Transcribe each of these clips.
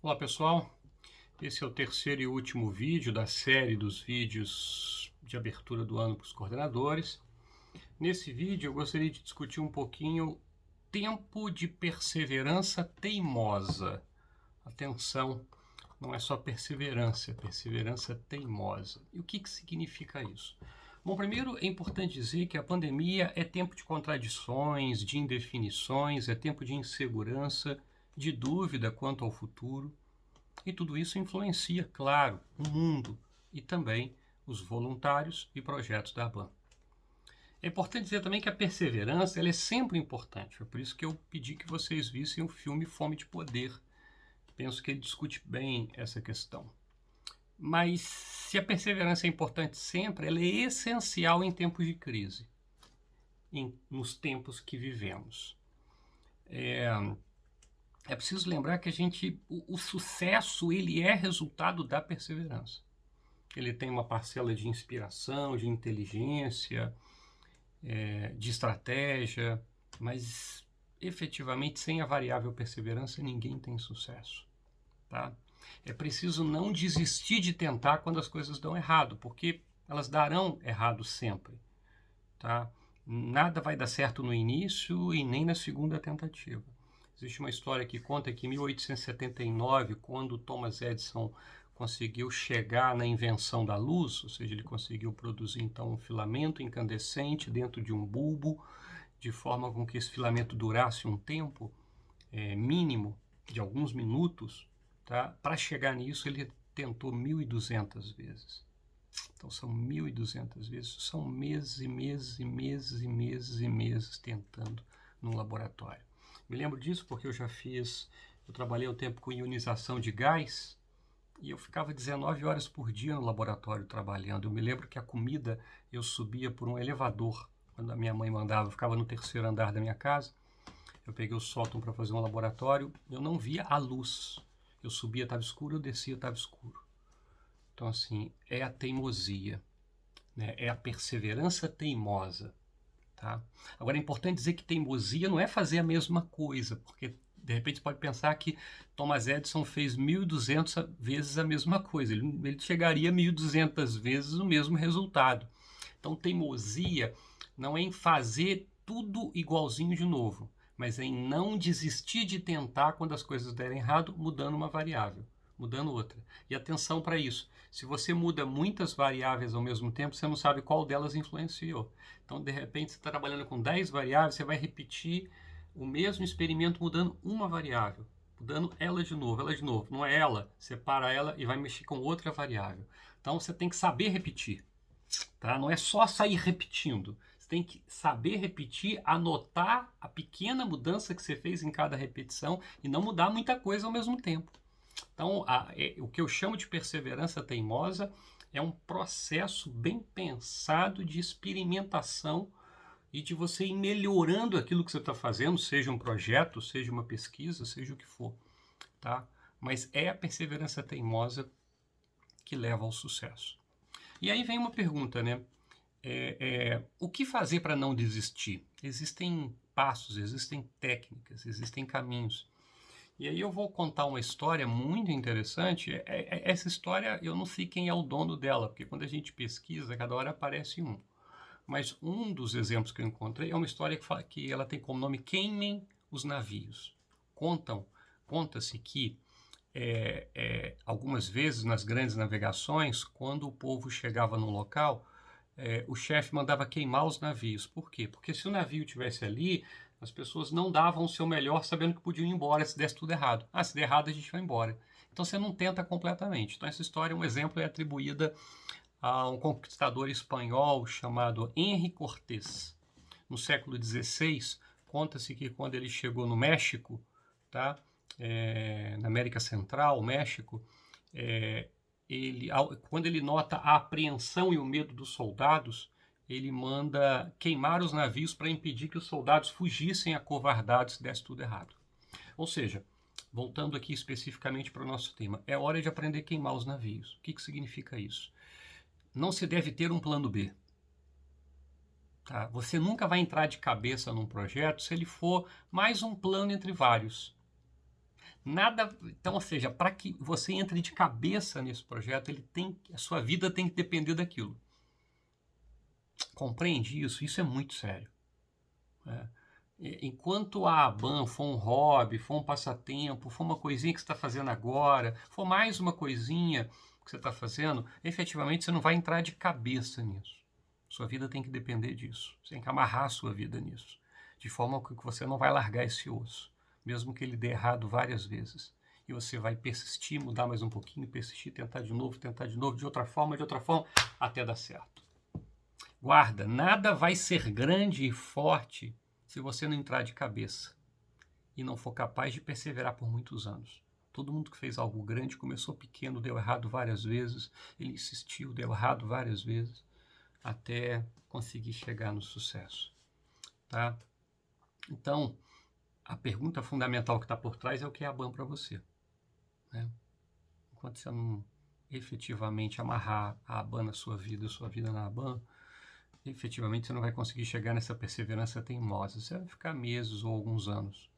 Olá pessoal, esse é o terceiro e último vídeo da série dos vídeos de abertura do ano para os coordenadores. Nesse vídeo eu gostaria de discutir um pouquinho tempo de perseverança teimosa. Atenção, não é só perseverança, é perseverança teimosa. E o que significa isso? Bom, primeiro é importante dizer que a pandemia é tempo de contradições, de indefinições, é tempo de insegurança, de dúvida quanto ao futuro. E tudo isso influencia, claro, o mundo e também os voluntários e projetos da ABAN. É importante dizer também que a perseverança ela é sempre importante. Foi por isso que eu pedi que vocês vissem o filme Fome de Poder. Penso que ele discute bem essa questão. Mas se a perseverança é importante sempre, ela é essencial em tempos de crise, nos tempos que vivemos. É preciso lembrar que o sucesso ele é resultado da perseverança. Ele tem uma parcela de inspiração, de inteligência, de estratégia, mas efetivamente sem a variável perseverança ninguém tem sucesso. Tá? É preciso não desistir de tentar quando as coisas dão errado, porque elas darão errado sempre. Tá? Nada vai dar certo no início e nem na segunda tentativa. Existe uma história que conta que em 1879, quando Thomas Edison conseguiu chegar na invenção da luz, ou seja, ele conseguiu produzir então um filamento incandescente dentro de um bulbo, de forma com que esse filamento durasse um tempo mínimo de alguns minutos. Tá? Para chegar nisso, ele tentou 1.200 vezes. Então são 1.200 vezes, são meses e meses e meses e meses e meses tentando num laboratório. Me lembro disso porque eu trabalhei um tempo com ionização de gás e eu ficava 19 horas por dia no laboratório trabalhando. Eu me lembro que a comida eu subia por um elevador, quando a minha mãe mandava, eu ficava no terceiro andar da minha casa, eu peguei o sótão para fazer um laboratório, eu não via a luz. Eu subia, estava escuro, eu descia, estava escuro. Então, assim, é a teimosia, né? É a perseverança teimosa. Tá? Agora, é importante dizer que teimosia não é fazer a mesma coisa, porque de repente você pode pensar que Thomas Edison fez 1.200 vezes a mesma coisa, ele chegaria 1.200 vezes o mesmo resultado. Então, teimosia não é em fazer tudo igualzinho de novo, mas é em não desistir de tentar quando as coisas derem errado, mudando uma variável, mudando outra. E atenção para isso, se você muda muitas variáveis ao mesmo tempo, você não sabe qual delas influenciou. Então, de repente, você está trabalhando com 10 variáveis, você vai repetir o mesmo experimento mudando uma variável, mudando ela de novo, ela de novo. Não é ela, separa ela e vai mexer com outra variável. Então, você tem que saber repetir. Tá? Não é só sair repetindo. Você tem que saber repetir, anotar a pequena mudança que você fez em cada repetição e não mudar muita coisa ao mesmo tempo. Então, o que eu chamo de perseverança teimosa é um processo bem pensado de experimentação e de você ir melhorando aquilo que você está fazendo, seja um projeto, seja uma pesquisa, seja o que for. Tá? Mas é a perseverança teimosa que leva ao sucesso. E aí vem uma pergunta, né? O que fazer para não desistir? Existem passos, existem técnicas, existem caminhos. E aí eu vou contar uma história muito interessante. Essa história eu não sei quem é o dono dela, porque quando a gente pesquisa, cada hora aparece um. Mas um dos exemplos que eu encontrei é uma história que ela tem como nome Queimem os Navios. Conta-se que algumas vezes nas grandes navegações, quando o povo chegava no local, o chefe mandava queimar os navios. Por quê? Porque se o navio estivesse ali, as pessoas não davam o seu melhor sabendo que podiam ir embora se desse tudo errado. Se der errado, a gente vai embora. Então você não tenta completamente. Então essa história, um exemplo, é atribuída a um conquistador espanhol chamado Henry Cortés. No século XVI, conta-se que quando ele chegou no México, tá? Na América Central, México, quando ele nota a apreensão e o medo dos soldados, ele manda queimar os navios para impedir que os soldados fugissem acovardados se desse tudo errado. Ou seja, voltando aqui especificamente para o nosso tema, é hora de aprender a queimar os navios. O que significa isso? Não se deve ter um plano B. Tá? Você nunca vai entrar de cabeça num projeto se ele for mais um plano entre vários. Nada, então, ou seja, para que você entre de cabeça nesse projeto, a sua vida tem que depender daquilo. Compreende isso? Isso é muito sério. Né? Enquanto a ABAN for um hobby, for um passatempo, for uma coisinha que você está fazendo agora, for mais uma coisinha que você está fazendo, efetivamente você não vai entrar de cabeça nisso. Sua vida tem que depender disso. Você tem que amarrar a sua vida nisso. De forma que você não vai largar esse osso, mesmo que ele dê errado várias vezes. E você vai persistir, mudar mais um pouquinho, persistir, tentar de novo, de outra forma, até dar certo. Guarda, nada vai ser grande e forte se você não entrar de cabeça e não for capaz de perseverar por muitos anos. Todo mundo que fez algo grande começou pequeno, deu errado várias vezes, ele insistiu, deu errado várias vezes, até conseguir chegar no sucesso. Tá? Então, a pergunta fundamental que está por trás é o que é a ABAN para você. Né? Enquanto você não efetivamente amarrar a ABAN na sua vida na ABAN, efetivamente você não vai conseguir chegar nessa perseverança teimosa. Você vai ficar meses ou alguns anos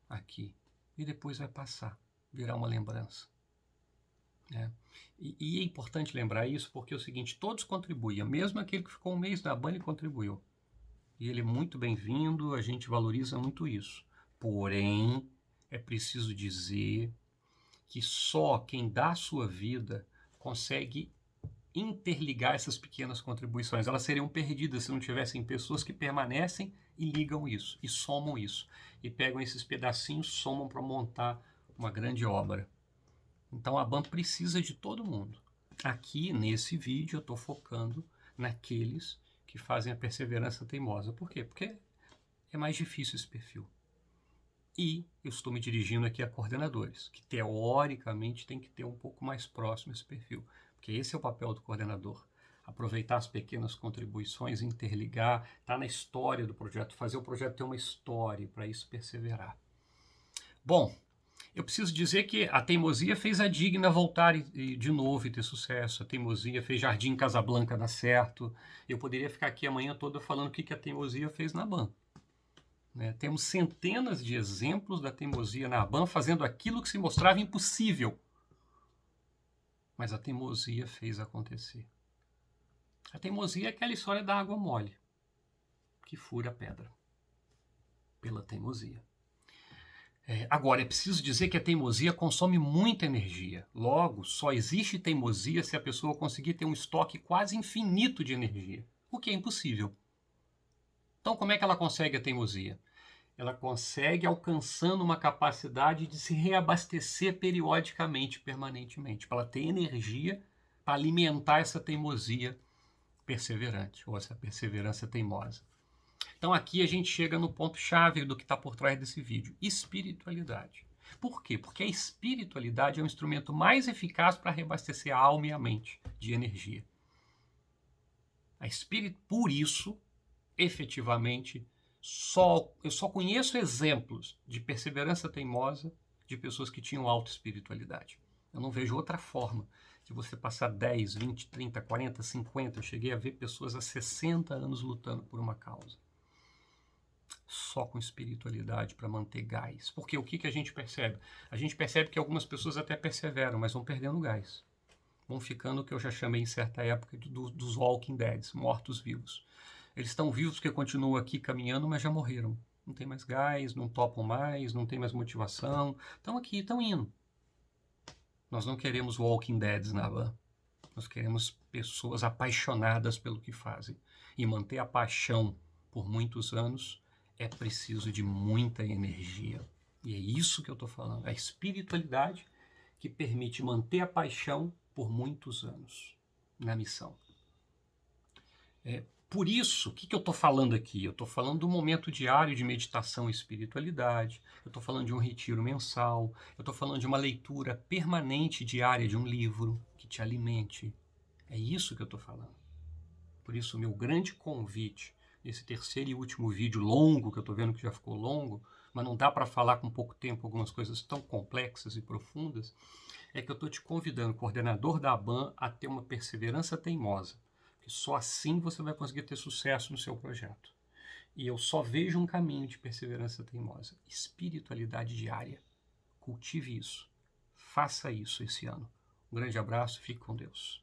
aqui e depois vai passar, virar uma lembrança. Né? E é importante lembrar isso porque é o seguinte, todos contribuem, mesmo aquele que ficou um mês na ABAN, ele contribuiu. E ele é muito bem-vindo, a gente valoriza muito isso. Porém, é preciso dizer que só quem dá a sua vida consegue interligar essas pequenas contribuições. Elas seriam perdidas se não tivessem pessoas que permanecem e ligam isso, e somam isso, e pegam esses pedacinhos, somam para montar uma grande obra. Então a BAM precisa de todo mundo. Aqui, nesse vídeo, eu estou focando naqueles que fazem a perseverança teimosa. Por quê? Porque é mais difícil esse perfil. E eu estou me dirigindo aqui a coordenadores, que teoricamente tem que ter um pouco mais próximo esse perfil, porque esse é o papel do coordenador. Aproveitar as pequenas contribuições, interligar, tá na história do projeto, fazer o projeto ter uma história, para isso perseverar. Bom, eu preciso dizer que a teimosia fez a Digna voltar de novo e ter sucesso. A teimosia fez Jardim Casablanca dar certo. Eu poderia ficar aqui amanhã toda falando o que a teimosia fez na BAN. Né? Temos centenas de exemplos da teimosia na ABAN fazendo aquilo que se mostrava impossível. Mas a teimosia fez acontecer. A teimosia é aquela história da água mole, que fura a pedra. Pela teimosia. Agora, é preciso dizer que a teimosia consome muita energia. Logo, só existe teimosia se a pessoa conseguir ter um estoque quase infinito de energia, o que é impossível. Então, como é que ela consegue a teimosia? Ela consegue alcançando uma capacidade de se reabastecer periodicamente, permanentemente, para ela ter energia para alimentar essa teimosia perseverante, ou essa perseverança teimosa. Então aqui a gente chega no ponto-chave do que está por trás desse vídeo, espiritualidade. Por quê? Porque a espiritualidade é o instrumento mais eficaz para reabastecer a alma e a mente de energia. Por isso, efetivamente, eu só conheço exemplos de perseverança teimosa de pessoas que tinham autoespiritualidade. Eu não vejo outra forma de você passar 10, 20, 30, 40, 50. Eu cheguei a ver pessoas há 60 anos lutando por uma causa. Só com espiritualidade para manter gás. Porque o que a gente percebe? A gente percebe que algumas pessoas até perseveram, mas vão perdendo gás. Vão ficando o que eu já chamei em certa época dos Walking Dead, mortos-vivos. Eles estão vivos porque continuam aqui caminhando, mas já morreram. Não tem mais gás, não topam mais, não tem mais motivação. Estão aqui, estão indo. Nós não queremos Walking Deads na van. Nós queremos pessoas apaixonadas pelo que fazem. E manter a paixão por muitos anos é preciso de muita energia. E é isso que eu estou falando. A espiritualidade que permite manter a paixão por muitos anos na missão. Por isso, o que eu estou falando aqui? Eu estou falando do momento diário de meditação e espiritualidade, eu estou falando de um retiro mensal, eu estou falando de uma leitura permanente diária de um livro que te alimente. É isso que eu estou falando. Por isso, o meu grande convite, nesse terceiro e último vídeo longo, que eu estou vendo que já ficou longo, mas não dá para falar com pouco tempo algumas coisas tão complexas e profundas, é que eu estou te convidando, coordenador da ABAN, a ter uma perseverança teimosa. Que só assim você vai conseguir ter sucesso no seu projeto. E eu só vejo um caminho de perseverança teimosa: espiritualidade diária. Cultive isso. Faça isso esse ano. Um grande abraço, fique com Deus.